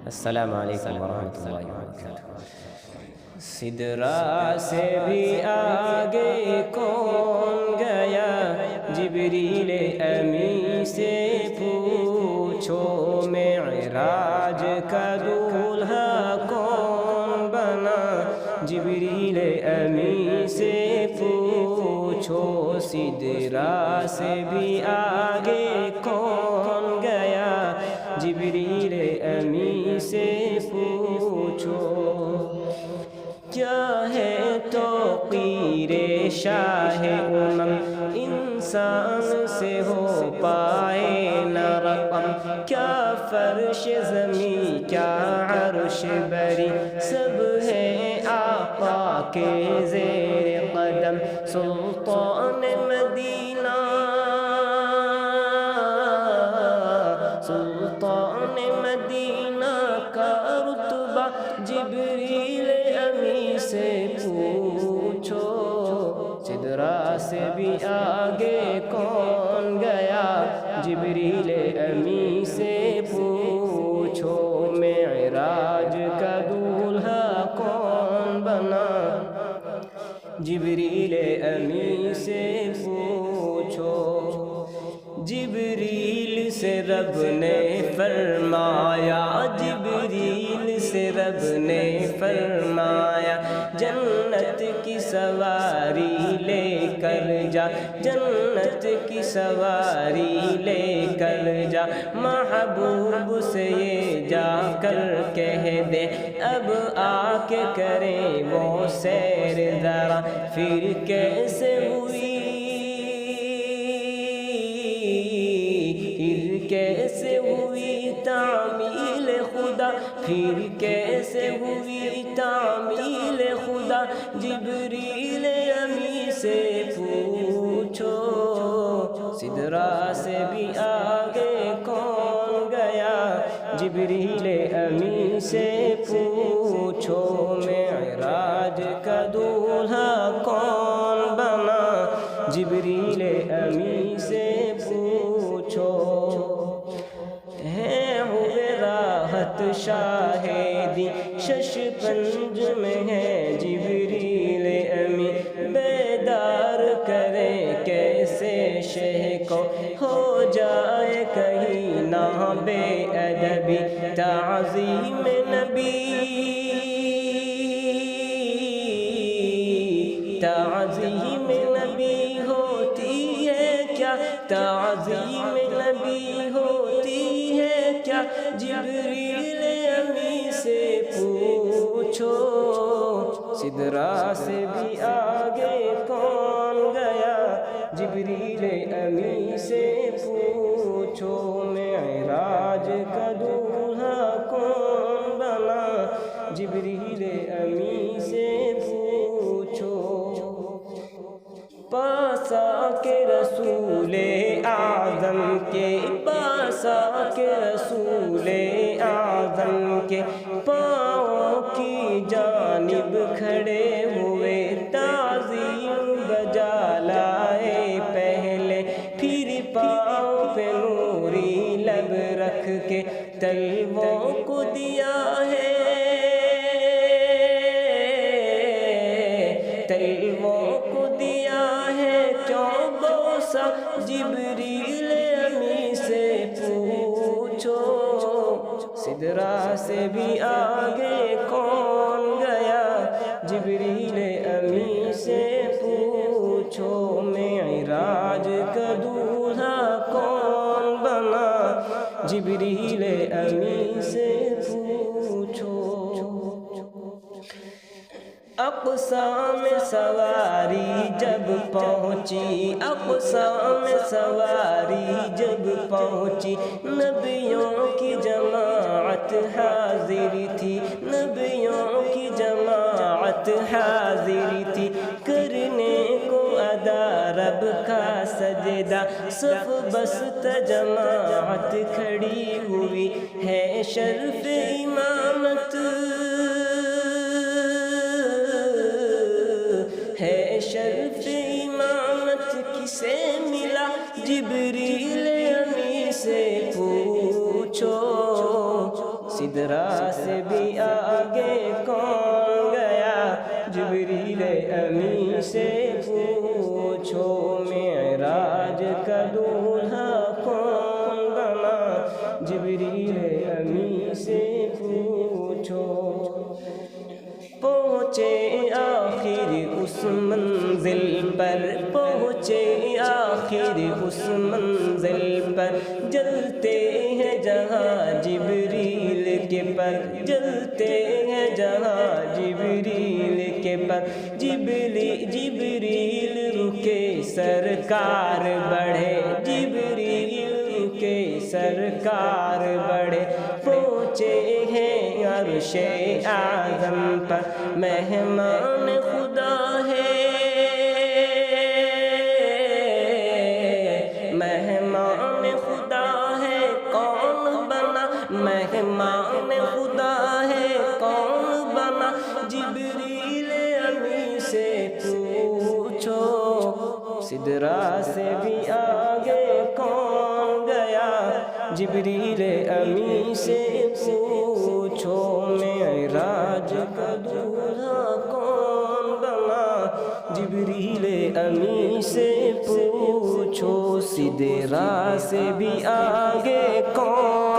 السلام علیکم ورحمۃ اللہ وبرکاتہ۔ سدرا سے بھی آگے کون گیا، جبریل امی سے پوچھو، معراج کا دولہا کون بنا، جبریل امی سے پوچھو، سدرا سے بھی آگے کون گیا، جبریل امی سے پوچھو، کیا ہے توقیر شاہ امم، انسان سے ہو پائے نہ رقم، کیا فرش زمین کیا عرش بری، سب ہے آقا کے زیر قدم، سلطان مدینہ سلطان مدینہ کا رتبہ، جبریل امی سے پوچھو، سدرا سے بھی آگے کون گیا، جبریل امی سے پوچھو، معراج کا دولہا کون بنا، جبریل امی سے پوچھو، جبریل سے رب نے فرمایا، جبریل سے رب نے فرمایا، جنت کی سواری لے کر جا، جنت کی سواری لے کر جا، محبوب سے یہ جا کر کہہ دے، اب آ کے کریں وہ سیر ذرا، پھر کیسے ہوئی کیسے ہوئی تعمیل خدا، پھر کیسے ہوئی تعمیل خدا، جبریل امی سے پوچھو، سدرا سے بھی آگے کون گیا، جبریل امی سے پوچھو، معراج کا دولہا کون بنا، جبریل امی سے پوچھو، ہے ہوئے راحت شاہدی، شش پنج میں ہے جبریل امی، بیدار کرے کیسے شہ کو، ہو جائے کہیں نہ بے ادبی، تعظیم نبی تعظیم نبی ہوتی ہے کیا، تعظیم نبی ہوتی ہے کیا، جبریل امی سے پوچھو، سدرا سے بھی آگے کون گیا، جبریل امی سے پوچھو، معراج کا دولہا کون بنا، جبریل امی سے پوچھو، پاس آ کے رسول اعظم کے، پاس آ کے رسول اعظم کے، پاؤں کی جانب کھڑے ہوئے، تعظیم بجا لائے پہلے، پھر پاؤں پہ نوری لب رکھ کے، تلووں کو دیا ہے، تلووں کو دیا ہے کیوں بوسہ، جبریل امی سے پوچھو، سدرا سے بھی آگے کون گیا، جبریل امی سے پوچھو، معراج کا دولہا کون بنا، جبریل امی سے پوچھو، اقصیٰ میں سواری جب پہنچی، اقصیٰ میں سواری جب پہنچی، نبیوں کی جماعت حاضر تھی، نبیوں کی جماعت حاضر تھی، کرنے کو ادا رب کا سجدہ، صف بست جماعت کھڑی ہوئی ہے، شرف امامت ہے، شرف امامت کسے ملا، جبریل امی سے پوچھو، سدرا سے بھی آگے کون گیا جبریل امی سے پوچھو معراج کا دولہا کون بنا جبریل امی سے پوچھو پہنچے آخر اس منزل پر پہنچے آخر اس منزل پر جلتے ہیں جہاں جبریل کے پر جلتے ہیں جہاں جبریل کے پر جبریل رکے سرکار بڑھے جبریل رکے سرکار بڑھے پہنچے ہیں عرش اعظم پر مہمان خدا ہے مہمان خدا ہے کون بنا مہمان خدا ہے کون بنا جبریل امی سے پوچھو سدرا سے بھی آگے کون گیا جبریل امی سے پوچھو معراج کا دولہا کون بنا جبریل امی سے پوچھو سدرا سے بھی آگے کون